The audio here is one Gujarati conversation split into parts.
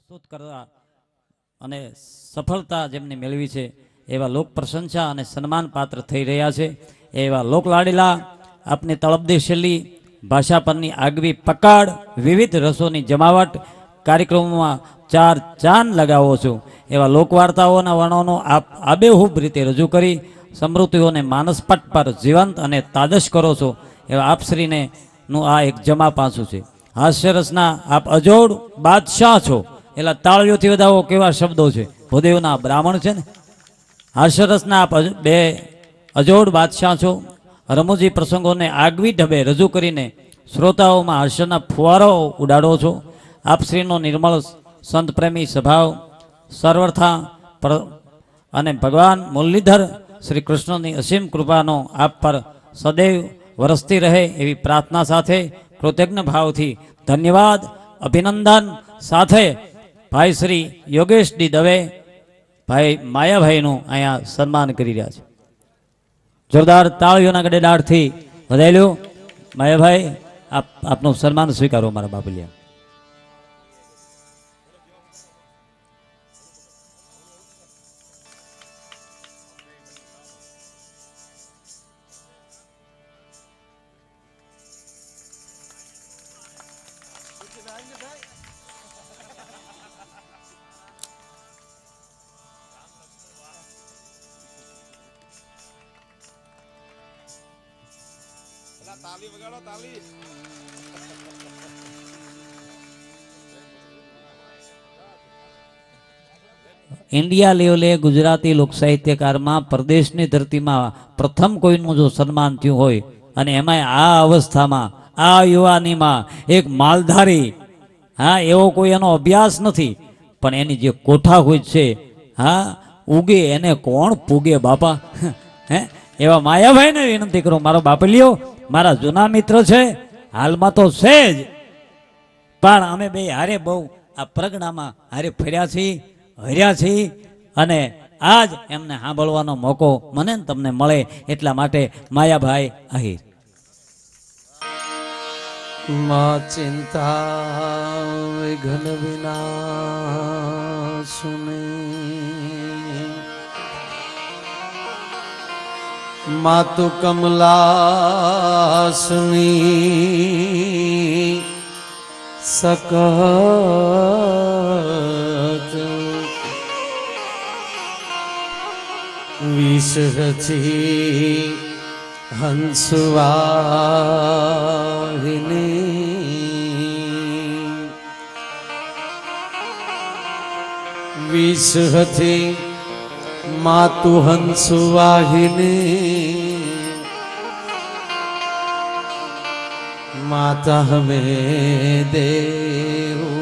પ્રસ્તુત કરવા અને સફળતા જેમને મેળવી છે એવા લોક પ્રશંસા અને સન્માન પાત્ર થઈ રહ્યા છે એવા લોકલાડીલા આપની તળપદી શૈલી ભાષા પરની આગવી પકડ વિવિધ રસોની જમાવટ કાર્યક્રમોમાં ચાર ચાંદ લગાવો છું એવા લોકવાર્તાઓના વર્ણનો આપ આબેહૂબ રીતે રજૂ કરી સમૃદ્ધિઓને માનસપટ પર જીવંત અને તાદશ કરો છો એવા આપશ્રીને નું આ એક જમા પાસું છે. હાસ્યરસના આપ અજોડ બાદશાહ છો એટલે તાળીઓથી વધાવો કેવા શબ્દો છે. ભૂદેવના બ્રાહ્મણ છે ને. હાસ્યરસના આપ બે અજોડ બાદશાહ છો. રમૂજી પ્રસંગોને આગવી ઢબે રજૂ કરીને શ્રોતાઓમાં હાસ્યના ફુવારો ઉડાડો છો. આપશ્રીનો નિર્મળ સંત પ્રેમી સ્વભાવ સર્વથા અને ભગવાન મુરલીધર શ્રી કૃષ્ણની અસીમ કૃપાનો આપ પર સદૈવ વરસતી રહે એવી પ્રાર્થના સાથે કૃતજ્ઞ ભાવથી ધન્યવાદ અભિનંદન સાથે ભાઈ શ્રી યોગેશ ડી દવે ભાઈ માયાભાઈનું અહીંયા સન્માન કરી રહ્યા છે. જોરદાર તાળીઓના ગડેડાટથી વધાયેલું. માયાભાઈ આપનું સન્માન સ્વીકારો મારા બાબલિયા. તાલી વગાડો તાલી. ઇન્ડિયા લેવલે ગુજરાતી લોક સાહિત્યકારમાં પ્રદેશની ધરતીમાં પ્રથમ કોઈનું જો સન્માન થયું હોય અને એમાંય આ અવસ્થામાં આ યુવાનીમાં એક માલધારી, હા, એવો કોઈ એનો અભ્યાસ નથી પણ એની જે કોઠા હોય છે, હા, ઉગે એને કોણ પૂગે બાપા. હે એવા માયાભાઈને વિનંતી કરું, મારો બાપલિયો મારા જૂના મિત્ર છે, હાલમાં તો છે જ પણ અમે બે હારે બહુ આ પ્રગણામાં હારે ફર્યા છીએ, હર્યા છીએ અને આજ એમને સાંભળવાનો મોકો મને તમને મળે એટલા માટે માયાભાઈ આહિર. માં ચિંતા ઘન વિનાશુને માતુ કમલાસની સકત વિષ રચી હંસવાહિની વિષ હતી માતુ હંસવાહિની માતા હમે દેહુ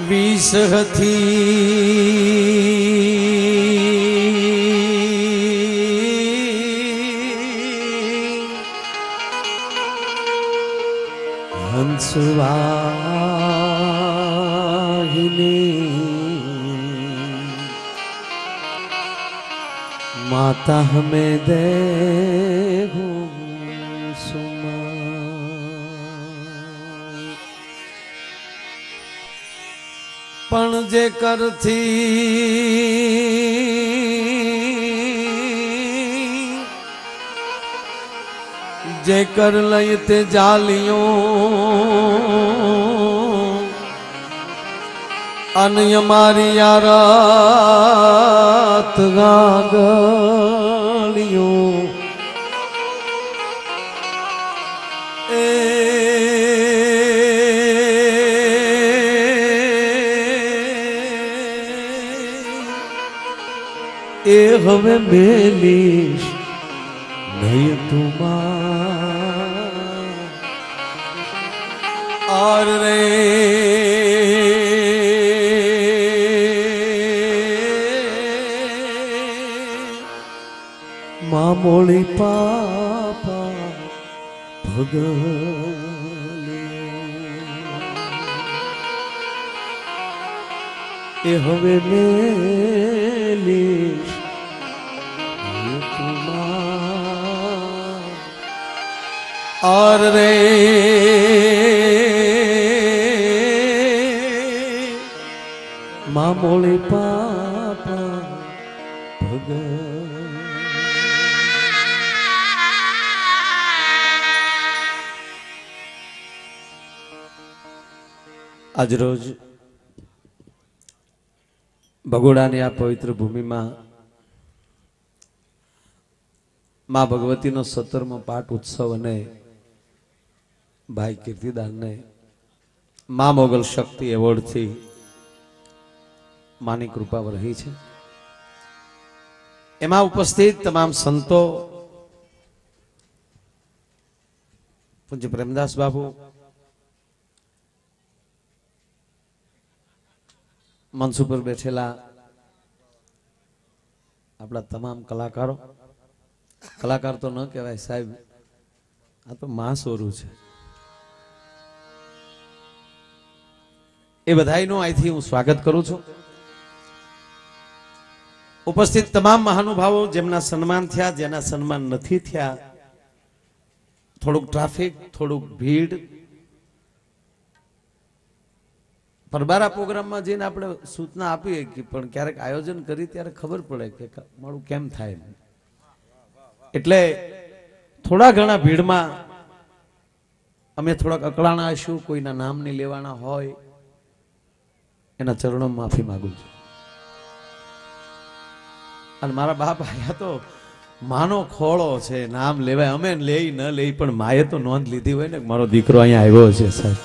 વિષ હંસવાહિની માતા હમે દેહુ પણ જે કરથી જે કર લઈ તે જાલિયો અન્ય મારી યારાત ગાગલિયો એ હવે મેલીશ નહીં તુમાર આર રે મામોળી પાપા ભગલે એ હવે મેલીશ તુમા આર રે મામોળી પાપા ભગત આજરોજ ભગોડાની આ પવિત્ર ભૂમિમાં માં ભગવતીનો 17મો પાઠ ઉત્સવ અને ભાઈ કીર્તિદાનને માં મોગલ શક્તિ એવોર્ડથી માની કૃપા રહી છે. એમાં ઉપસ્થિત તમામ સંતો, પૂજ્ય પ્રેમદાસ બાબુ, મંચ ઉપર બેઠેલા આપણા તમામ કલાકારો, કલાકાર તો ન કહેવાય સાહેબ, આ તો મહાસોરું છે, એ બધાયનું અહીંથી હું સ્વાગત કરું છું. ઉપસ્થિત તમામ મહાનુભાવો જેમના સન્માન થયા, જેના સન્માન નથી થયા, થોડુંક ટ્રાફિક, થોડુંક ભીડ, પરબારા પ્રોગ્રામમાં જઈને આપણે સૂચના આપીએ કે પણ ક્યારેક આયોજન કરી ત્યારે ખબર પડે કે મારું કેમ થાય, એટલે થોડા ઘણા ભીડમાં અમે થોડાક અકળાણા હશું, કોઈના નામ નહીં લેવાના હોય એના ચરણોમાં માફી માંગુ છું. અને મારા બાપ આયા તો માનો ખોળો છે, નામ લેવાય, અમે લઈ ન લઈ પણ માએ તો નોંધ લીધી હોય ને મારો દીકરો અહીંયા આવ્યો છે સાહેબ,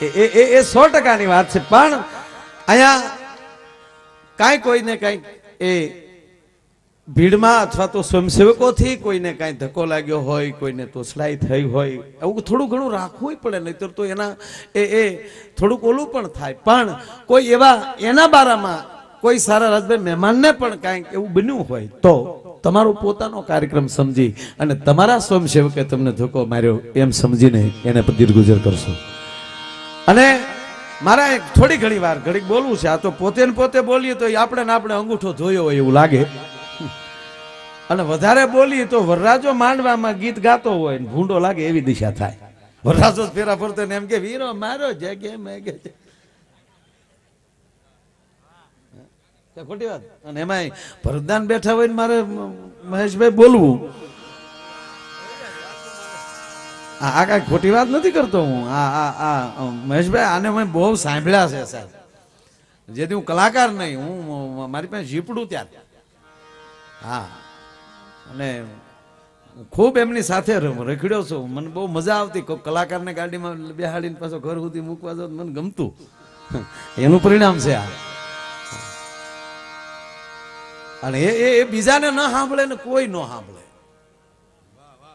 એ 100%ની વાત છે. પણ અહીંયા કાંઈ કોઈને કાંઈક એ ભીડમાં અથવા તો સ્વયંસેવકોથી કોઈને કાંઈ ધક્કો લાગ્યો હોય, કોઈને તોછડાઈ થઈ હોય, એવું થોડું ઘણું રાખવું પડે, નહીતર તો એના એ થોડુંક ઓલું પણ થાય. પણ કોઈ એવા એના બારામાં કોઈ સારા રાજભાઈ મહેમાનને પણ કાંઈક એવું બન્યું હોય તો તમારો પોતાનો કાર્યક્રમ સમજી અને તમારા સ્વયંસેવકે તમને ધક્કો માર્યો એમ સમજીને એને દીર્ઘગુજર કરશો. અને મારા થોડી ઘણી વાર ઘડીક બોલવું છે. આ તો પોતે ને પોતે બોલીએ તો આપણે ને આપણે અંગૂઠો ધોયો હોય એવું લાગે, અને વધારે બોલીએ તો વરરાજો માંડવામાં ગીત ગાતો હોય ને ભૂંડો લાગે એવી દિશા થાય. વરરાજો ફેરા ફરતો ને એમ કે વીરો મારો છે કે મેગે છે, ખોટી વાત. અને એમાં ભરતદાન બેઠા હોય ને મારે મહેશભાઈ બોલવું, આ કઈ ખોટી વાત નથી કરતો હું. આ મહેશભાઈ આને મેં બહુ સાંભળ્યા છે સાહેબ, જેથી હું કલાકાર નહીં, હું મારી પાસે ઝીપડું ત્યારે. હા, અને ખૂબ એમની સાથે રખડ્યો છું, મને બહુ મજા આવતી. કોઈ કલાકારને ગાડીમાં બેહાડીને પાછો ઘર સુધી મૂકવા જાવ મને ગમતું, એનું પરિણામ છે આ. અને એ બીજાને ન સાંભળે ને કોઈ ન સાંભળે,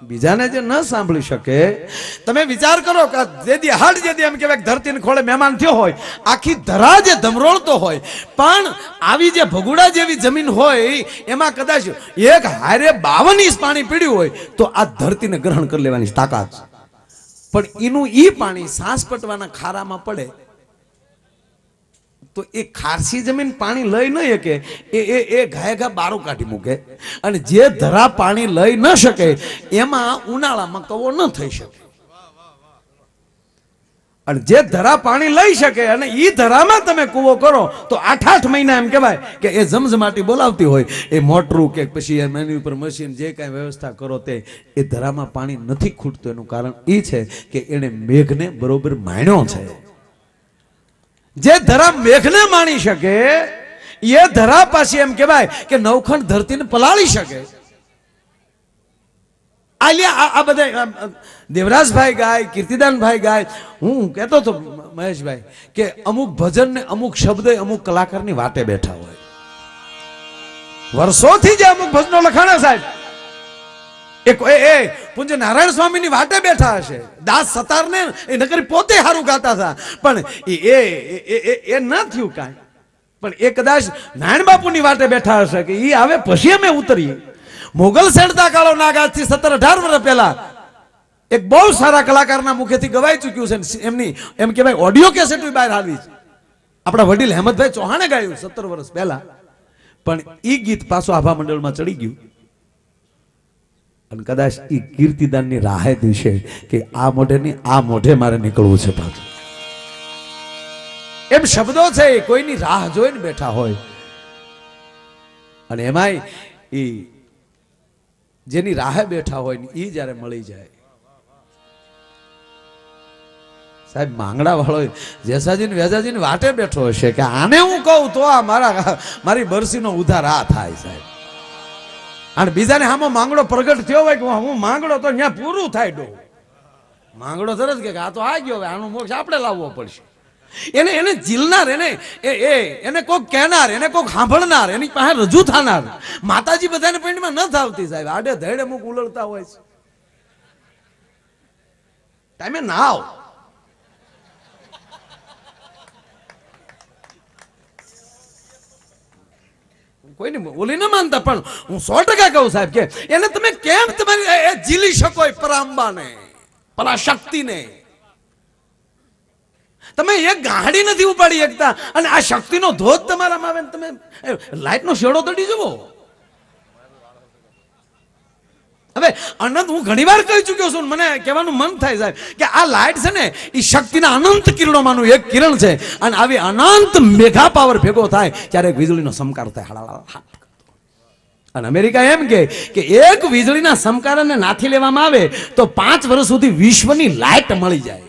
બીજાને જે ન સાંભળી શકે. તમે વિચાર કરો કે જેદી હાડ જેદી એમ કહેવાય ધરતીને ખોળે મહેમાન થયો હોય, આખી ધરા જે ધમરોળતો હોય, પણ આવી જે ભગુડા જેવી જમીન હોય એમાં કદાચ એક હારે 52 ઇંચ પાણી પીડ્યું હોય તો આ ધરતીને ગ્રહણ કરી લેવાની તાકાત. પણ એનું ઈ પાણી સાસ પટવાના ખારામાં પડે તો એ ખારસી જમીન પાણી લઈ ન શકે, એ ઘાય ઘા બારું કાઢી મૂકે. અને જે ધરા પાણી લઈ ન શકે એમાં ઉનાળામાં કવો ન થઈ શકે. અને જે ધરા પાણી લઈ શકે અને ઈ ધરામાં તમે કૂવો કરો તો 8-8 મહિના એમ કહેવાય કે એ જમજમાટી બોલાવતી હોય. એ મોટરું કે પછી એની ઉપર મશીન જે કાંઈ વ્યવસ્થા કરો તે એ ધરામાં પાણી નથી ખૂટતું. એનું કારણ એ છે કે એને મેઘને બરોબર માણ્યો છે. જે ધરા મેઘને માણી શકે એ ધરા પાછી એમ કહેવાય કે નવખંડ ધરતીને પલાળી શકે. આ બધા દેવરાજભાઈ ગાય, કીર્તિદાનભાઈ ગાય. હું કહેતો હતો મહેશભાઈ કે અમુક ભજન ને અમુક શબ્દ અમુક કલાકારની વાટે બેઠા હોય. વર્ષોથી જે અમુક ભજનો લખાણા સાહેબ એ પૂજ્ય નારાયણ સ્વામીની વાટે બેઠા હશે. દાસ સતારને એ નકરી પોતે સારું ગાતા હતા પણ એ ન થયું કાંઈ. પણ એ કદાચ નારાયણ બાપુની વાટે બેઠા હશે કે એ આવે પછી અમે ઉતરીએ. મોગલ સેણતા કાળો નાગાજથી 17-18 વર્ષ પહેલા એક બહુ સારા કલાકારના મુખેથી ગવાઈ ચૂક્યું છે. એમની એમ કહેવાય ઓડિયો કેસેટ બહાર આવી છે. આપણા વડીલ હેમંતભાઈ ચૌહાણે ગાયું 17 વર્ષ પહેલા. પણ એ ગીત પાછું આભા મંડળમાં ચડી ગયું અને કદાચ એ કીર્તિદાનની રાહે દિશે કે આ મોઢે નહીં આ મોઢે મારે નીકળવું છે પાછું. એમ શબ્દો છે એ કોઈની રાહ જોઈને બેઠા હોય. અને એમાંય એ જેની રાહે બેઠા હોય ને એ જ્યારે મળી જાય. સાહેબ માંગડા વાળો જેસાજી ને વેજાજી ની વાટે બેઠો હશે કે આને હું કહું તો આ મારી બરસીનો ઉધાર આ થાય સાહેબ. અને બીજાને હામો માંગડો પ્રગટ થયો હોય કે હું માંગડો તો અહીંયા પૂરું થાય ડો. માંગડો તરત કે આ તો આ ગયો હવે આનો મોક્ષ આપણે લાવવો પડશે. એને જીલનાર એને કોક કહેનાર એને કોક સાંભળનાર એની પાસે રજૂ થનાર. માતાજી બધાને પેટમાં ન થાવતી સાહેબ. આડે ધૈડે મુખ ઉલળતા હોય છે. ટાઈમે ના આવ. કોઈને ઓલી ન માનતા પણ હું 100% કહું સાહેબ કે એને તમે કેમ તમારી જીલી શકો પરાંબાને પરાશક્તિને. તમે એક ગાડી નથી ઉપાડી શકતા અને આ શક્તિનો ધોધ તમારામાં આવે તમે લાઈટનો શેડો તડી જવો. હવે અનંત હું ઘણી વાર કહી ચુક્યો છું. મને કહેવાનું મન થાય સાહેબ કે આ લાઈટ છે ને એ શક્તિના અનંત કિરણોમાંનું એક કિરણ છે. અને આવી અનંત મેઘા પાવર ભેગો થાય ત્યારે એક વીજળીનો સમકાર થાય. અને અમેરિકા એમ કે એક વીજળીના સમકારને નાથી લેવામાં આવે તો 5 વર્ષ સુધી વિશ્વની લાઈટ મળી જાય.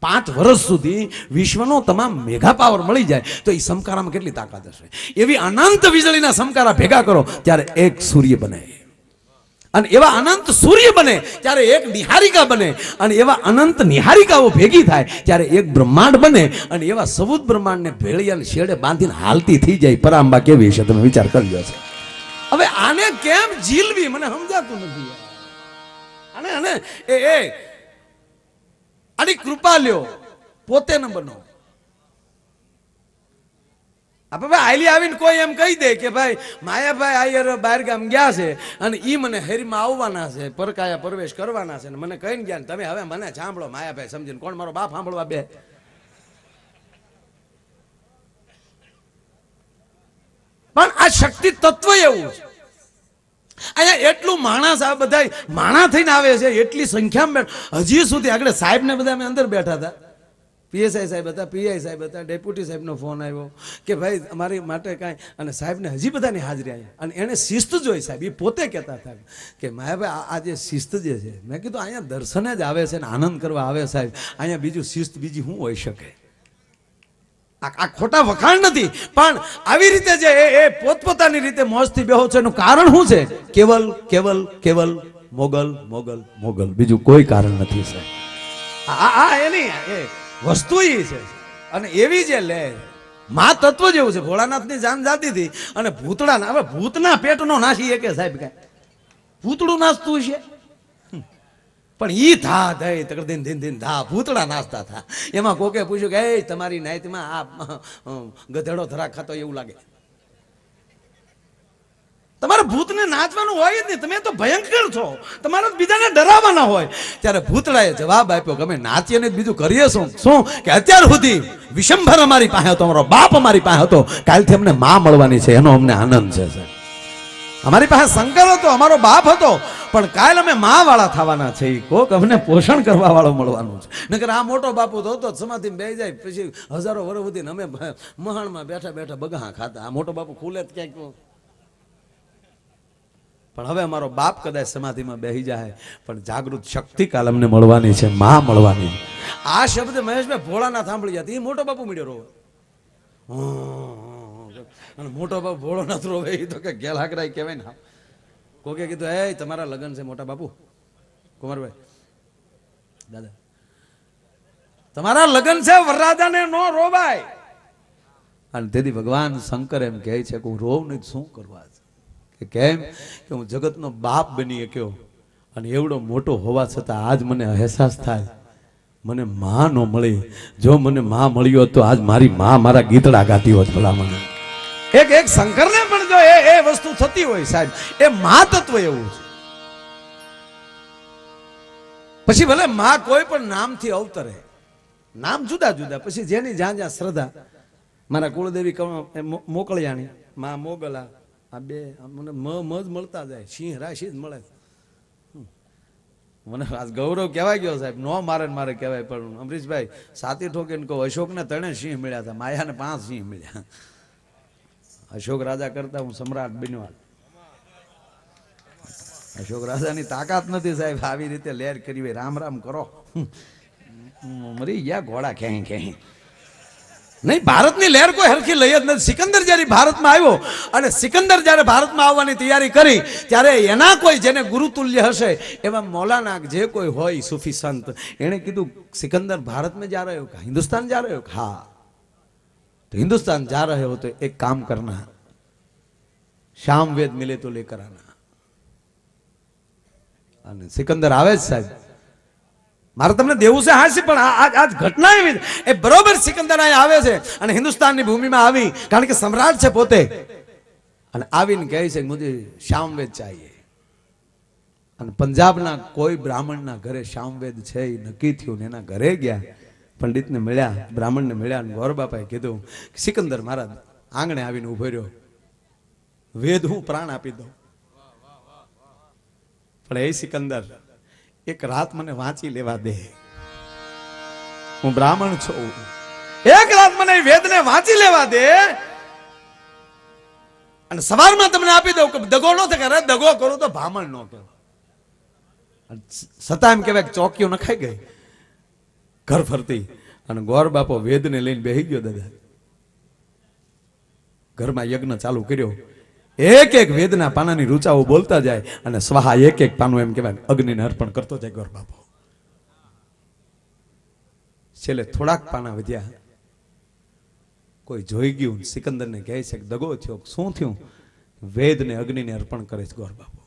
5 વર્ષ સુધી વિશ્વનો તમામ મેઘા પાવર મળી જાય તો એ સમકારામાં કેટલી તાકાત હશે. એવી અનંત વીજળીના સમકારા ભેગા કરો ત્યારે એક સૂર્ય બને. અને એવા અનંત સૂર્ય બને ત્યારે એક નિહારિકા બને. અને એવા અનંત નિહારિકાઓ ભેગી થાય ત્યારે એક બ્રહ્માંડ બને. અને એવા સબૂત બ્રહ્માંડને ભેળિયા શેડે બાંધીને હાલતી થઈ જાય. પરાંબા કેવી છે તમે વિચાર કરી લો છે. હવે આને કેમ ઝીલવી મને સમજાતું નથી. અને આની કૃપા લ્યો પોતે ન બનો. આપણે આયલી આવીને કોઈ એમ કહી દે કે ભાઈ માયાભાઈ આયર બહાર ગામ ગયા છે અને ઈ મને હેરીમાં આવવાના છે પરકાયા પ્રવેશ કરવાના છે ને મને કહીને ગયા તમે હવે મને સાંભળો માયાભાઈ સમજીને કોણ મારો બાપ સાંભળવા બે. પણ આ શક્તિ તત્વ એવું છે. અહીંયા એટલું માણસ આ બધા માણા થઈને આવે છે એટલી સંખ્યામાં હજી સુધી આગળ સાહેબ ને બધા અમે અંદર બેઠા હતા. પીએસઆઈ સાહેબ હતા, પીઆઈ સાહેબ હતા, ડેપ્યુટી સાહેબનો ફોન આવ્યો કે ભાઈ અમારી માટે કાંઈ. અને સાહેબને હજી બધાની હાજરી આવી. અને એને શિસ્ત જોઈ સાહેબ એ પોતે કહેતા હતા કે માયાભાઈ આ જે શિસ્ત જે છે મેં કીધું અહીંયા દર્શને જ આવે છે ને આનંદ કરવા આવે સાહેબ. અહીંયા બીજું શિસ્ત બીજી શું હોઈ શકે. આ ખોટા વખાણ નથી પણ આવી રીતે જે એ પોતપોતાની રીતે મોજથી બેહો છે એનું કારણ શું છે? કેવલ કેવલ કેવલ મોગલ મોગલ મોગલ. બીજું કોઈ કારણ નથી સાહેબ. આ એની વસ્તુ છે. અને એવી જે લે મા તત્વ જેવું છે. ભોળાનાથની જાન જાતી હતી અને ભૂતળાના હવે ભૂતના પેટનો નાસી કે સાહેબ કાંઈ ભૂતળું નાસતું છે પણ ઈ થા દઈ તકડીન ધીન ધીન ધા ભૂતળા નાસ્તા થા. એમાં કોકે પૂછ્યું કે એ તમારી નાઈતમાં આ ગધેડો ધરા ખાતો એવું લાગે. તમારે ભૂતને નાચવાનું હોય જ નહીં. તમે તો ભયંકર છો. તમારે બીજાને ડરાવવાના હોય. ત્યારે ભૂતળાએ જવાબ આપ્યો કે અમે નાચીએ ને બીજું કરીએ શું કે અત્યાર સુધી વિશંભર અમારી પાસે હતો, અમારો બાપ અમારી પાસે હતો, કાલથી અમને માં મળવાની છે એનો અમને આનંદ છે. અમારી પાસે શંકર હતો, અમારો બાપ હતો, પણ કાલ અમે માં વાળા થવાના છે. કોક અમને પોષણ કરવા વાળો મળવાનું છે. નકર આ મોટો બાપુ તો હતો સમાધિમાં બેસી જાય પછી હજારો વર્ષ સુધી અમે મહાણમાં બેઠા બેઠા બગા ખાતા. આ મોટો બાપુ ખુલે જ ક્યાંક. પણ હવે અમારો બાપ કદાચ સમાધિમાં બેસી જાય પણ જાગૃત શક્તિ કાલ અમને મળવાની છે, માં મળવાની. આ શબ્દ મહેશભાઈ ભોળાનાથ સાંભળી જાય એ મોટો બાપુ મીડ્યો રોવે. અને મોટો બાપુ ભોળોનાથ રોવે એ તો કે ગેલાકરાય કહેવાય ને. કોકે કીધું એ તમારા લગ્ન છે મોટા બાપુ કુમારભાઈ દાદા તમારા લગ્ન છે વરરાજાને નો રોવાય. અને તેથી ભગવાન શંકર એમ કહે છે કે હું રોવ નહીં શું કરવા કે કેમ કે હું જગતનો બાપ બની શક્યો અને એવડો મોટો હોવા છતાં આજ મને અહેસાસ થાય મને માં નો મળી. જો મને માં મળ્યો તો આજ મારી માં મારા ગીતડા ગાતી હોત ભલા મને. એક શંકરને પણ જો એ વસ્તુ થતી હોય સાહેબ એ માં તત્વ એવું છે. પછી ભલે માં કોઈ પણ નામથી અવતરે, નામ જુદા જુદા, પછી જેની જ્યાં જ્યાં શ્રદ્ધા. મારા કુળદેવી મોકળિયાણી માં મોગલા આ બે મને મ જ મળતા જાય. સિંહ રાશિ જ મળે. મને આજ ગૌરવ કહેવાય ગયો સાહેબ, નો મારે ને મારે કહેવાય, પણ અમરીશભાઈ સાતી ઠોકીને કહું, અશોકને 3 સિંહ મળ્યા હતા, માયાને 5 સિંહ મળ્યા. અશોક રાજા કરતા હું સમ્રાટ બન્યો. અશોક રાજાની તાકાત નથી સાહેબ આવી રીતે લહેર કરી હોય. રામ રામ કરો, મરી ગયા ઘોડા ક્યાંય ક્યાંય નહીં. ભારતની લહેર કોઈ હરખી લઈ જ નથી. સિકંદર જ્યારે ભારતમાં આવ્યો અને સિકંદર જ્યારે ભારતમાં આવવાની તૈયારી કરી ત્યારે એના કોઈ જેને ગુરુતુલ્ય હશે એવા મૌલાના જે કોઈ હોય સૂફી સંત, એણે કીધું સિકંદર भारत में जा रहे हो क्या, हिंदुस्तान जा रहे हो? हाँ, तो हिंदुस्तान जा रहे हो तो एक काम करना, शाम वेद मिले तो लेकर आना. અને સિકંદર આવે જ સાહેબ, મારે તમને દેવું છે હાસી, પણ આજ ઘટના એવી એ બરોબર સિકંદર અહીં આવે છે અને હિન્દુસ્તાનની ભૂમિમાં આવી, કારણ કે સમ્રાટ છે પોતે, અને આવીને કહે છે કે મુજે શામવેદ ચાહીએ. અને પંજાબના કોઈ બ્રાહ્મણના ઘરે શામવેદ છે એ નક્કી થયું ને એના ઘરે ગયા, પંડિતને મળ્યા, બ્રાહ્મણને મળ્યા, અને ગોર બાપાએ કીધું કે સિકંદર મારા આંગણે આવીને ઉભો રહ્યો, વેદ હું પ્રાણ આપી દઉં, પણ એ સિકંદર એક રાત મને વાંચી લેવા દે, હું બ્રાહ્મણ છું, એક રાત મને વેદને વાંચી લેવા દે અને સવારમાં તમને આપી દઉં કે દગો ન થાય. અરે દગો કરું તો બ્રાહ્મણ ન કહેવાય. છતાં એમ કહેવાય ચોકીઓ નખાઈ ગઈ ઘર ફરતી, અને ગોર બાપો વેદને લઈને બેહી ગયો. દાદા ઘરમાં યજ્ઞ ચાલુ કર્યો, એક એક વેદના પાનાની રૂચાઓ બોલતા જાય અને સ્વાહા એક એક પાનું એમ કહેવાય અગ્નિને અર્પણ કરતો જાય ગોર બાપો. છેલ્લે થોડાક પાના વધ્યા, કોઈ જોઈ ગયું, સિકંદરને કહે છે કે દગો થયો. શું થયું? વેદને અગ્નિને અર્પણ કરે છે ગોર બાપો.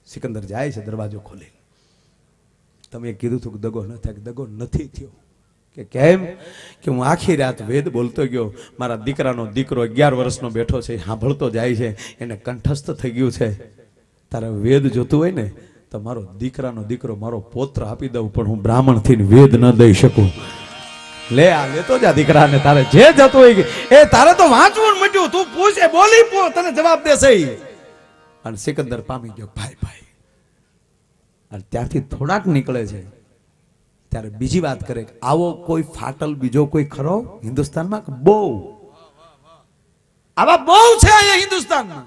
સિકંદર જાય છે દરવાજો ખોલી, તમે કીધું હતું કે દગો ન થાય, દગો નથી થયો. કે કેમ? કે હું આખી રાત વેદ બોલતો ગયો, મારા દીકરાનો દીકરો 11 વર્ષનો બેઠો છે, સાંભળતો જાય છે, એને કંઠસ્થ થઈ ગયું છે. તારે વેદ જોતું હોય ને તો મારો દીકરાનો દીકરો મારો પોત્ર આપી દઉં, પણ હું બ્રાહ્મણ થઈને વેદ ન દઈ શકું. લે આ લેતો જા દીકરાને, તારે જે જતું હોય એ તારે તો વાંચવું મટ્યું, તું પૂછ એ બોલી પો, તને જવાબ દેશે. અને સિકંદર પામી ગયો ભાઈ ભાઈ. અને ત્યારથી થોડાક નીકળે છે ત્યારે બીજી વાત કરે કે આવો કોઈ ફાટલ બીજો કોઈ ખરો હિન્દુસ્તાનમાં? બહુ આવા બહુ છે અહીંયા હિન્દુસ્તાનમાં.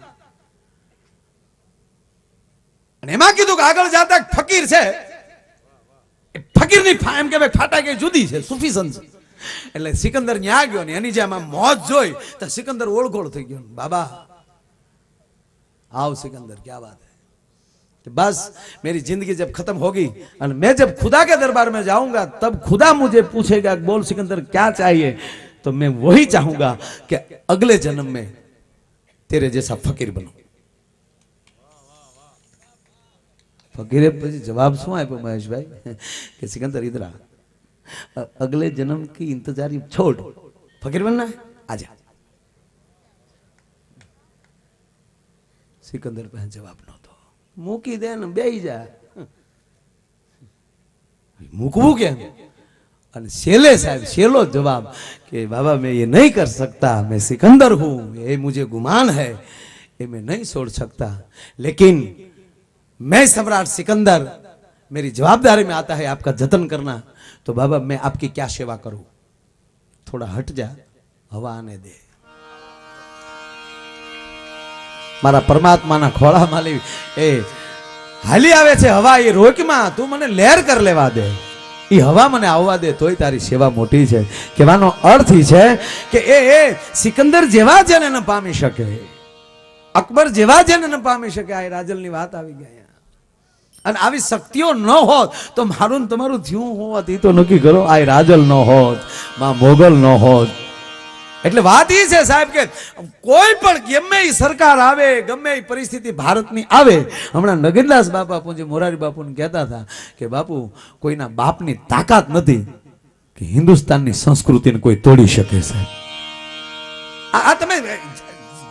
અને એમાં કીધું કે આગળ જાતા ફકીર છે, ફકીરની એમ કે ફાટા કે જુદી છે, સુફી સંત. એટલે સિકંદર ન્યા ગયો ને એની જેમ મોજ જોઈ તો સિકંદર ઓળખોળ થઈ ગયો. બાબા आओ सिकंदर, क्या बात है? कि बस मेरी जिंदगी जब खत्म होगी और मैं जब खुदा के दरबार में जाऊंगा तब खुदा मुझे पूछेगा बोल सिकंदर क्या चाहिए, तो मैं वही चाहूंगा कि अगले जन्म में तेरे जैसा फकीर बनूं. फकीरे પછી જવાબ શું આપ્યો મહેશભાઈ કે સિકંદર इधर आ, अगले जन्म की इंतजारी छोड़, फकीर बनना है, आजा. સિકંદર પાસે જવાબ નહોતો. મૂકી દે ને બેહી જા, મૂકવું કેમ? અને છેલ્લે સાહેબ છેલ્લો જવાબ કે બાबा मैं ये नहीं कर सकता, मैं सिकंदर हूं, ये मुझे गुमान है, ये मैं नहीं छोड़ सकता, लेकिन मैं सम्राट सिकंदर, मेरी जवाबदारी में आता है आपका जतन करना, तो बाबा मैं आपकी क्या सेवा करूं? थोड़ा हट जा, हवा आने दे. મારા પરમાત્માના ખોળામાં લઈ એ હાલી આવે છે હવા, એ રોકમાં તું મને લહેર કર લેવા દે, એ હવા મને આવવા દે તોય તારી સેવા મોટી છે. કહેવાનો અર્થ એ છે કે એ સિકંદર જેવા જેને ન પામી શકે, અકબર જેવા જેને ન પામી શકે, આ રાજલની વાત આવી ગઈ. અને આવી શક્તિઓ ન હોત તો મારું ને તમારું થયું હોત એ તો નક્કી કરો. આ રાજલ ન હોત, માં મોગલ ન હોત. એટલે વાત એ છે સાહેબ કે કોઈ પણ ગમે એ સરકાર આવે, ગમે એ પરિસ્થિતિ ભારતની આવે, હમણાં નગીનદાસ બાપા પૂજ્ય મોરારી બાપુને કહેતા હતા કે બાપુ કોઈના બાપની તાકાત નથી કે હિન્દુસ્તાનની સંસ્કૃતિને કોઈ તોડી શકે છે. આ તમે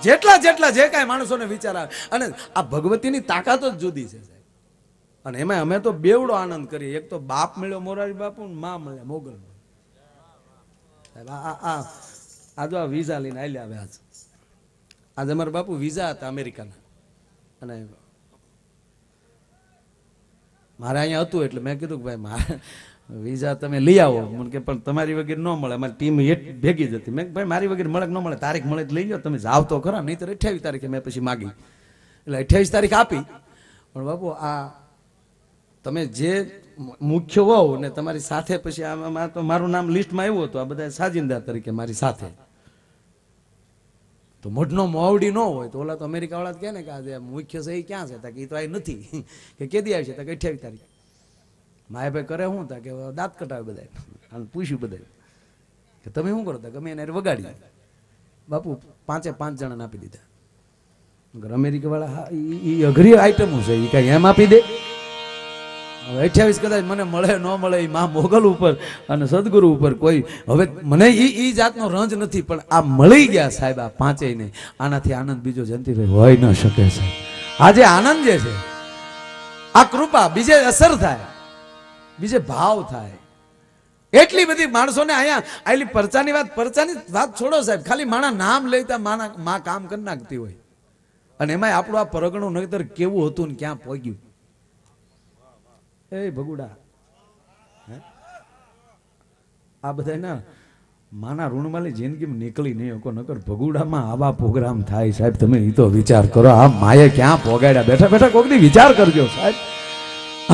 જેટલા જેટલા જે કાંઈ માણસોને વિચાર આવે, અને આ ભગવતીની તાકાત જ જુદી છે સાહેબ. અને એમાં અમે તો બેવડો આનંદ કરીએ, એક તો બાપ મળ્યો મોરારી બાપુ, માં મળ્યા મોગલ. આ જો આ વિઝા લઈને આલ્યા આવે. આજે અમારા બાપુ વિઝા હતા અમેરિકાના, અને મારે અહીંયા હતું એટલે મેં કીધું કે ભાઈ મારે વિઝા તમે લઈ આવો મને કે પણ તમારી વગેરે ન મળે અમારી ટીમ ભેગી જ હતી મેં ભાઈ મારી વગેરે મળે કે ન મળે તારીખ મળે લઈ જાઓ તમે જાવ તો ખરા નહીં તો 28 તારીખે મેં પછી માગી એટલે 28 તારીખ આપી પણ બાપુ આ તમે જે મુખ્ય હોવ ને તમારી સાથે પછી આમાં તો મારું નામ લિસ્ટમાં આવ્યું હતું આ બધા સાજિંદા તરીકે મારી સાથે તો મોઢનો મોવડી ન હોય તો ઓલા તો અમેરિકા વાળા કહે ને કે આજે મુખ્ય સહી ક્યાં છે કે એ તો આ નથી કે કેદી આવી છે કે 28 તારીખ માય ભાઈ કરે શું તા કે દાંત કટાવે બધા અને પૂછ્યું બધા કે તમે શું કરો તા ગમે એને વગાડી બાપુ 5 જણાને આપી દીધા અમેરિકા વાળા હા એ અઘરી આઈટમો છે એ કાંઈ એમ આપી દે 28 કદાચ મને મળે ન મળે એ મા મોગલ ઉપર અને સદગુરુ ઉપર કોઈ હવે મને એ જાતનો રંજ નથી પણ આ મળી ગયા સાહેબ આ પાંચેય ને આનાથી આનંદ બીજો જયંતિભાઈ હોય ન શકે સાહેબ આજે આનંદ જે છે આ કૃપા બીજે અસર થાય બીજે ભાવ થાય એટલી બધી માણસોને અહીંયા આટલી પરચાની વાત છોડો સાહેબ ખાલી માણા નામ લેતા માં કામ કરી નાખતી હોય અને એમાં આપણું આ પરગણું નહીતર કેવું હતું ને ક્યાં પહોંચ્યું એ ભગુડા આ બધા ના માના ઋણમાલી જિંદગીમાં નીકળી નહીં શકો નકર ભગુડામાં આવા પ્રોગ્રામ થાય સાહેબ તમે એ તો વિચાર કરો આ માએ ક્યાં પોગાડ્યા બેઠા બેઠા કોકની વિચાર કરજો સાહેબ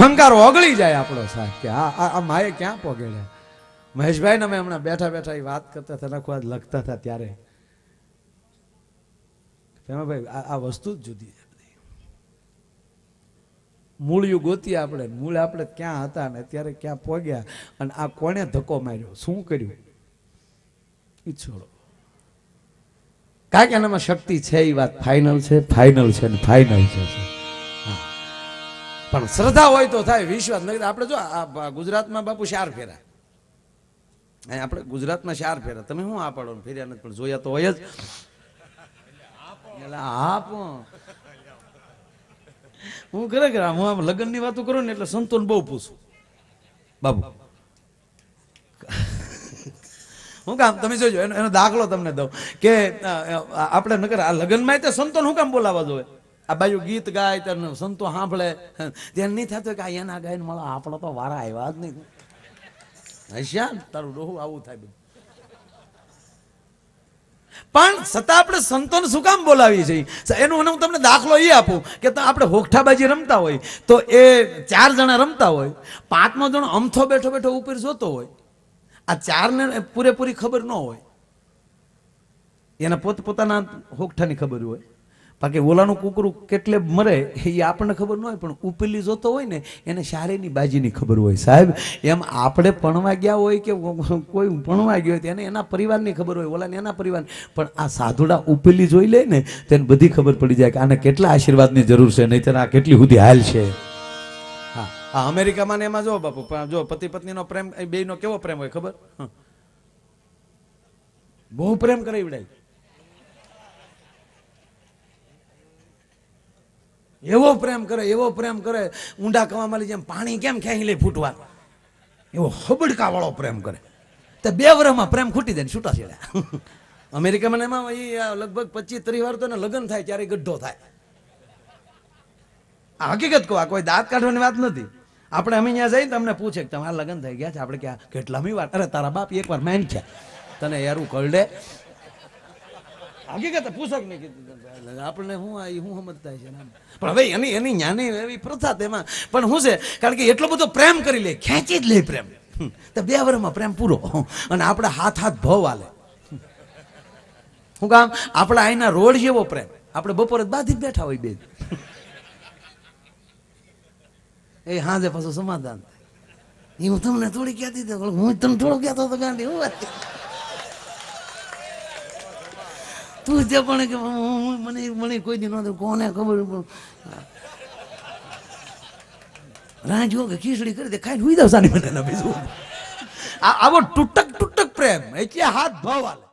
અહંકાર ઓગળી જાય આપણો સાહેબ કે આ માએ ક્યાં પોગાડ્યા મહેશભાઈ ને અમે હમણાં બેઠા બેઠા એ વાત કરતા હતા નખો આજ લખતા હતા ત્યારે ભાઈ આ વસ્તુ જ જુદી છે મૂળિયું ગોતી આપણે ક્યાં હતા ને અત્યારે ક્યાં પહોંચ્યા અને આ કોણે ધક્કો માર્યો શું કર્યું ઈ છોડો કાંઈક એનામાં શક્તિ છે એ વાત ફાઇનલ છે ને ફાઇનલ છે પણ શ્રદ્ધા હોય તો થાય વિશ્વાસ નહીં આપણે જો આ ગુજરાતમાં બાપુ 4 ફેરા અહીં આપણે ગુજરાતમાં 4 ફેરા તમે શું આ પાડો ફેર્યા નથી પણ જોયા તો હોય જ હું ખરેખર હું આમ લગ્નની વાતો કરું ને એટલે સંતોન બહુ પૂછું બાબુ હું કામ તમે જોજો એનો દાખલો તમને દઉં કે આપણે નકર આ લગ્નમાં તે સંતોન હું કામ બોલાવા જોઈએ આ બાજુ ગીત ગાય ત્યારે સંતો સાંભળે ત્યાં નહીં થતું કે એના ગાયને મળે આપણો તો વારા આવ્યા જ નહીં હશ્યા તારું ડોહું આવું થાય બધું પણ છતાં આપણે સંતોને શું કામ બોલાવીએ છીએ એનું હું તમને દાખલો એ આપું કે આપણે હોઠાબાજી રમતા હોય તો એ 4 જણા રમતા હોય 5મો જણો અમથો બેઠો બેઠો ઉપર જોતો હોય આ 4 ને પૂરેપૂરી ખબર ન હોય એના પોતાના હોઠાની ખબર હોય બાકી ઓલાનું કૂકરું કેટલે મરે એ આપણને ખબર ન હોય પણ ઉપેલી જોતો હોય ને એને શારેની બાજીની ખબર હોય સાહેબ એમ આપણે ભણવા ગયા હોય કે કોઈ ભણવા ગયો હોય એને એના પરિવારની ખબર હોય ઓલાને એના પરિવાર પણ આ સાધુડા ઉપેલી જોઈ લે ને તેને બધી ખબર પડી જાય કે આને કેટલા આશીર્વાદની જરૂર છે નહીં આ કેટલી સુધી હાલ છે હા આ અમેરિકામાં ને એમાં જો બાપુ જો પતિ પત્નીનો પ્રેમ બેયનો કેવો પ્રેમ હોય ખબર બહુ પ્રેમ કરે એવડાય એવો પ્રેમ કરે ઊંડા કવામાલી જેમ પાણી કેમ ખેંચી લે ફૂટવા એવો હબડકા વાળો પ્રેમ કરે તો 2 વર્ષમાં પ્રેમ ખૂટી જાય છૂટા છેડા અમેરિકામાં એમાં લગભગ 25-30 વાર તો લગ્ન થાય ત્યારે ગઢો થાય આ હકીકત કહો આ કોઈ દાંત કાઢવાની વાત નથી આપણે અમે ત્યાં જઈને તમને પૂછે કે તમારા લગ્ન થઈ ગયા છે આપણે ક્યાં કેટલામી વાર અરે તારા બાપ એકવાર માન છે તને યારું કરડે હકીકત પૂછો કે નહીં કીધું આપણને હું સમજતા છે પણ હવે એની જ્ઞાની એવી પ્રથા તેમાં પણ શું છે કારણ કે એટલો બધો પ્રેમ કરી લે ખેંચી જ લે પ્રેમ તો 2 વર્ષમાં પ્રેમ પૂરો અને આપણે હાથ ભાવ આલે શું કામ આપણા અહીંના રોડ જેવો પ્રેમ આપણે બપોરે બાંધી જ બેઠા હોય બે એ હાજે પાછું સમાધાન થાય હું તમને થોડી કહેતી હતી હું તમને થોડું કહેતો હતો ગાંધી હું વાત તું જે પણ કે મને કોઈ દી નહોતું કોને ખબર રાહ જો કે ખીચડી કરી દે ખાઈને હુઈ દઉં સાની મને બીજું આવો તૂટક પ્રેમ એટલે હાથ ભાવ આલે